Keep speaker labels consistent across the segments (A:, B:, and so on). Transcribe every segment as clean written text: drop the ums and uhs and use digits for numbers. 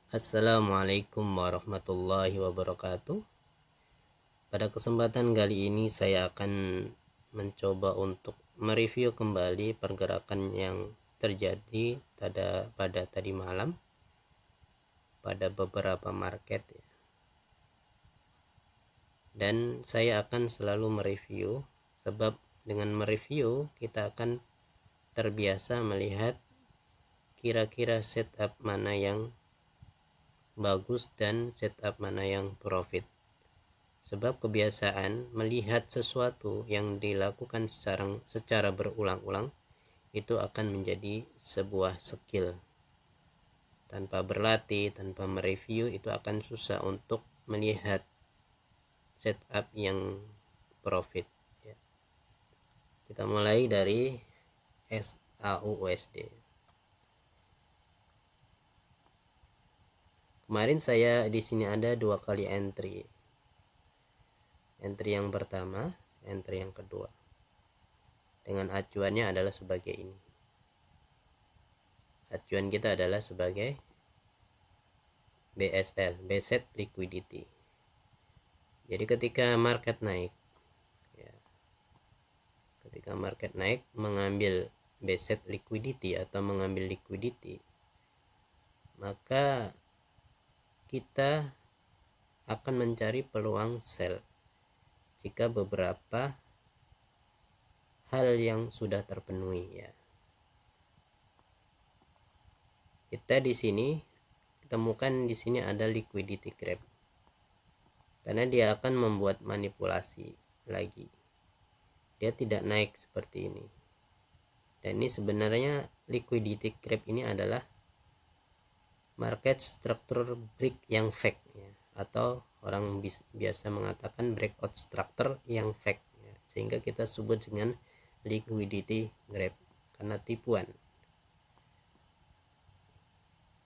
A: Assalamualaikum warahmatullahi wabarakatuh. Pada kesempatan kali ini saya akan mencoba untuk mereview kembali pergerakan yang terjadi pada tadi malam pada beberapa market, dan saya akan selalu mereview, sebab dengan mereview kita akan terbiasa melihat kira-kira setup mana yang bagus dan setup mana yang profit. Sebab kebiasaan melihat sesuatu yang dilakukan secara berulang-ulang itu akan menjadi sebuah skill. Tanpa berlatih, tanpa mereview, itu akan susah untuk melihat setup yang profit. Kita mulai dari SAUUSD. Kemarin saya di sini ada 2 kali entry. Entry yang pertama, entry yang kedua. Dengan acuannya adalah sebagai ini. Acuan kita adalah sebagai BSL, Based Liquidity. Jadi ketika market naik, ketika market naik mengambil Based Liquidity atau mengambil liquidity, maka kita akan mencari peluang sell jika beberapa hal yang sudah terpenuhi, ya. Kita di sini temukan di sini ada liquidity grab, karena dia akan membuat manipulasi lagi. Dia tidak naik seperti ini. Dan ini sebenarnya liquidity grab ini adalah market structure break yang fake, ya, atau orang biasa mengatakan breakout structure yang fake, ya. Sehingga kita sebut dengan liquidity grab karena tipuan.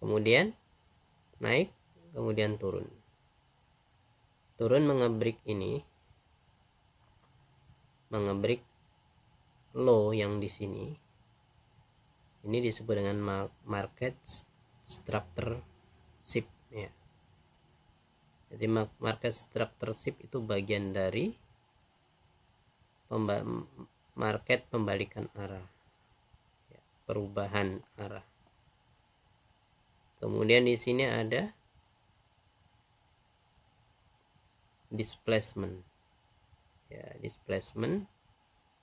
A: Kemudian naik, kemudian turun mengebreak ini, mengebreak low yang di sini. Ini disebut dengan market structure shift, ya. Jadi market structure shift itu bagian dari market pembalikan arah, ya, perubahan arah. Kemudian di sini ada displacement, ya, displacement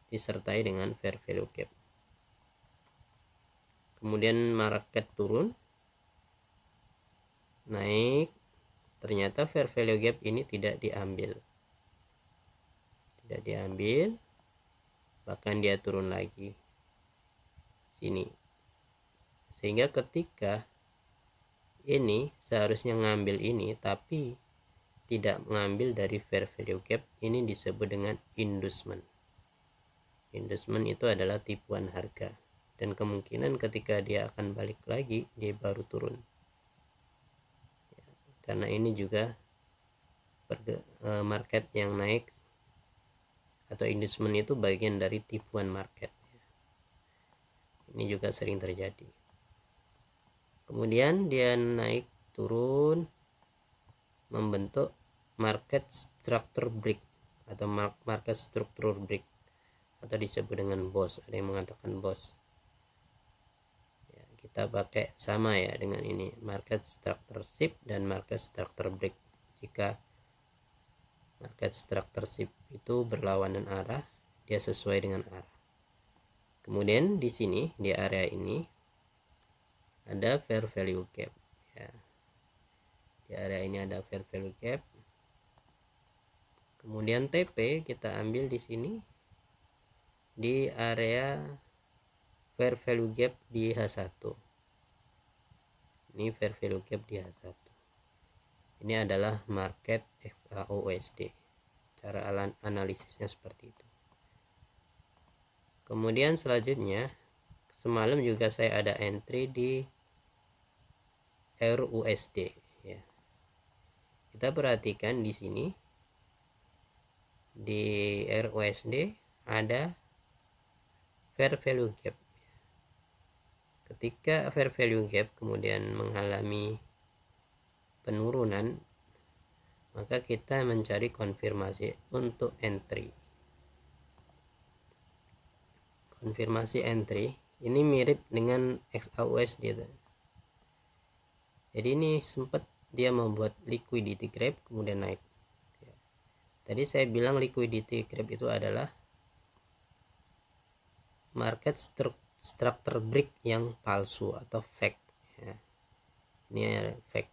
A: disertai dengan fair value gap. Kemudian market turun, naik, ternyata fair value gap ini tidak diambil, bahkan dia turun lagi sini. Sehingga ketika ini seharusnya ngambil ini tapi tidak mengambil dari fair value gap, ini disebut dengan inducement. Inducement itu adalah tipuan harga, dan kemungkinan ketika dia akan balik lagi dia baru turun, ya, karena ini juga market yang naik atau inducement itu bagian dari tipuan market, ya. Ini juga sering terjadi. Kemudian dia naik turun membentuk market structure break atau market structure break, atau disebut dengan BOS. Ada yang mengatakan BOS, ya, kita pakai sama, ya, dengan ini market structure shift dan market structure break. Jika market structure shift itu berlawanan arah, dia sesuai dengan arah. Kemudian di sini di area ini ada fair value gap, ya. Di area ini ada fair value gap. Kemudian TP kita ambil di sini di area fair value gap di H1. Ini fair value gap di H1. Ini adalah market XAUUSD. Cara analisisnya seperti itu. Kemudian selanjutnya, semalam juga saya ada entry di RUSD, ya. Kita perhatikan di sini di RUSD ada fair value gap. Ketika fair value gap kemudian mengalami penurunan, maka kita mencari konfirmasi untuk entry. Konfirmasi entry ini mirip dengan XAUSD. Jadi ini sempat dia membuat liquidity grab kemudian naik. Tadi saya bilang liquidity grab itu adalah market structure break yang palsu atau fake. Ini fake.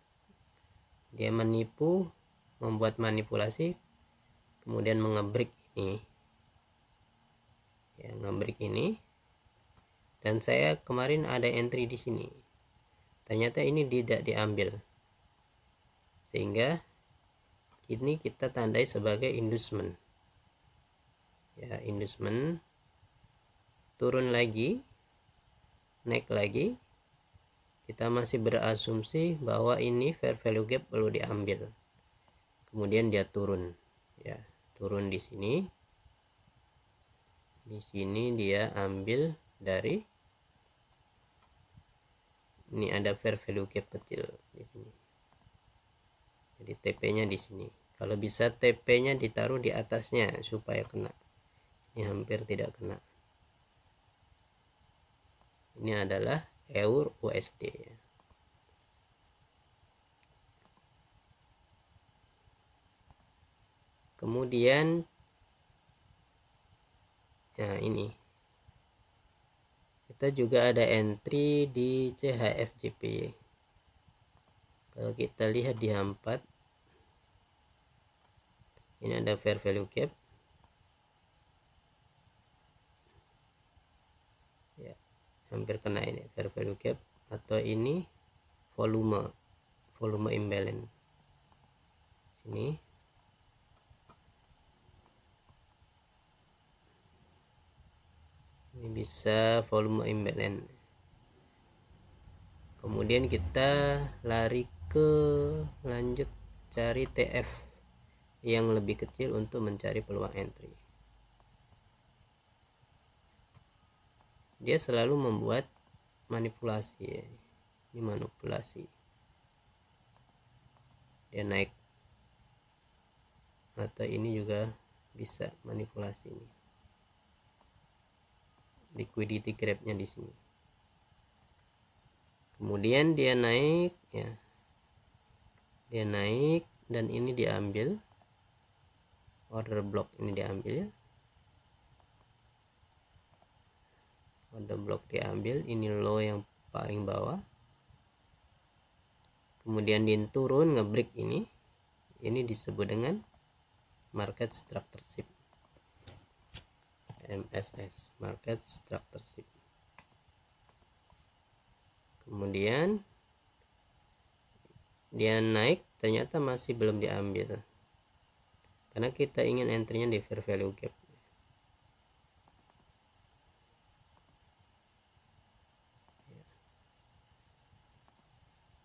A: Dia menipu, membuat manipulasi, kemudian ngebreak ini. Ngebreak ini. Dan saya kemarin ada entry di sini. Ternyata ini tidak diambil. Sehingga ini kita tandai sebagai inducement. Inducement. Turun lagi, naik lagi, kita masih berasumsi bahwa ini fair value gap perlu diambil. Kemudian dia turun, turun di sini. Di sini dia ambil dari ini, ada fair value gap kecil di sini. Jadi TP-nya di sini. Kalau bisa TP-nya ditaruh di atasnya supaya kena. Ini hampir tidak kena. Ini adalah EUR USD. Kemudian ini kita juga ada entry di CHF-JPY. Kalau kita lihat di H4, ini ada fair value gap. Hampir kena ini fair value gap, atau ini volume imbalance. Sini ini bisa volume imbalance. Kemudian kita lari ke lanjut cari TF yang lebih kecil untuk mencari peluang entry. Dia selalu membuat manipulasi. Ini manipulasi. Dia naik, atau ini juga bisa manipulasi ini. Liquidity grab-nya di sini. Kemudian dia naik, Dia naik dan ini diambil. Order block ini diambil. Order block diambil, ini low yang paling bawah. Kemudian dia turun ngebreak ini disebut dengan market structure shift. MSS, market structure shift. Kemudian dia naik, ternyata masih belum diambil karena kita ingin entry-nya di fair value gap.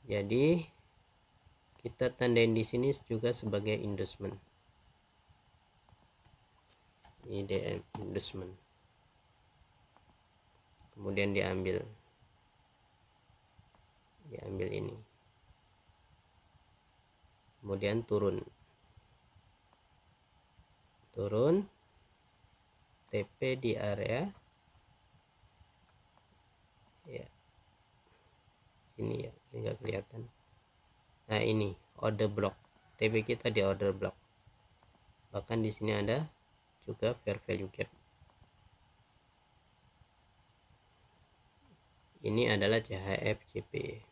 A: Jadi kita tandain di sini juga sebagai inducement. IDM inducement. Kemudian diambil ini. Kemudian turun TP di area sini enggak kelihatan. Nah, ini order block. TP kita di order block. Bahkan di sini ada juga fair value gap. Ini adalah CHF-JPY.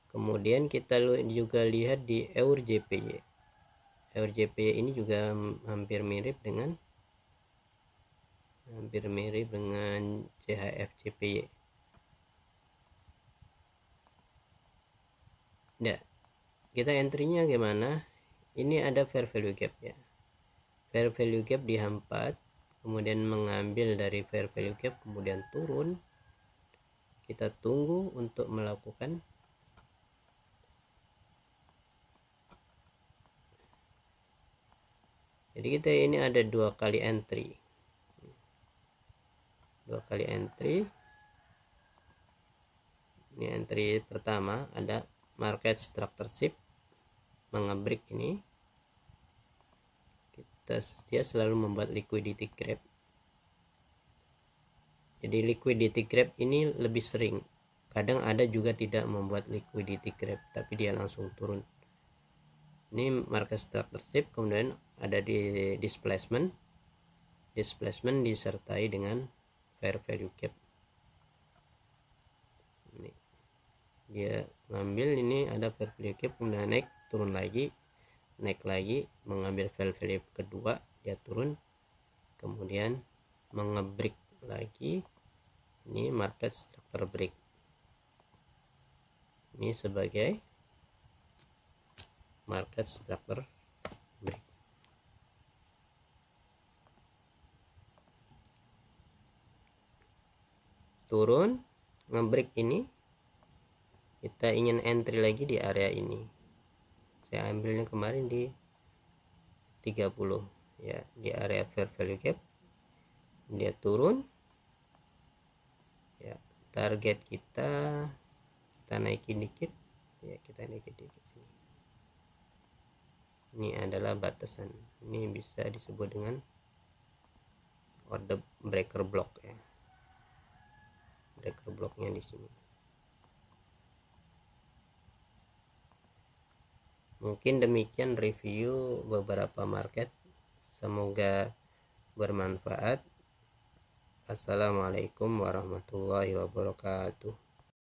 A: Kemudian kita juga lihat di EUR-JPY. EUR-JPY ini juga hampir mirip dengan CHF-JPY. Nah, kita entry-nya gimana? Ini ada fair value gap ya. Fair value gap di H4, kemudian mengambil dari fair value gap, kemudian turun. Kita tunggu untuk melakukan jadi kita ini ada 2 kali entry. 2 kali entry. Ini entry pertama ada market structure shift mengebreak ini. Dia selalu membuat liquidity grab. Jadi liquidity grab ini lebih sering. Kadang ada juga tidak membuat liquidity grab, tapi dia langsung turun. Ini market structure shift, kemudian ada di displacement. Displacement disertai dengan fair value gap. Ini dia ngambil, ini ada fair value gap, kemudian naik, turun lagi, naik lagi, mengambil fair value kedua, dia turun, kemudian mengebreak lagi. Ini market structure break. Ini sebagai market structure break. Turun, ngebreak ini, kita ingin entry lagi di area ini. Saya ambilnya kemarin di 30 ya, di area fair value gap. Dia turun ya, target kita naikin dikit ya, kita naikin dikit sini. Ini adalah batasan. Ini bisa disebut dengan order breaker block ya. Breaker blocknya di sini. Mungkin demikian review beberapa market. Semoga bermanfaat. Assalamualaikum warahmatullahi wabarakatuh.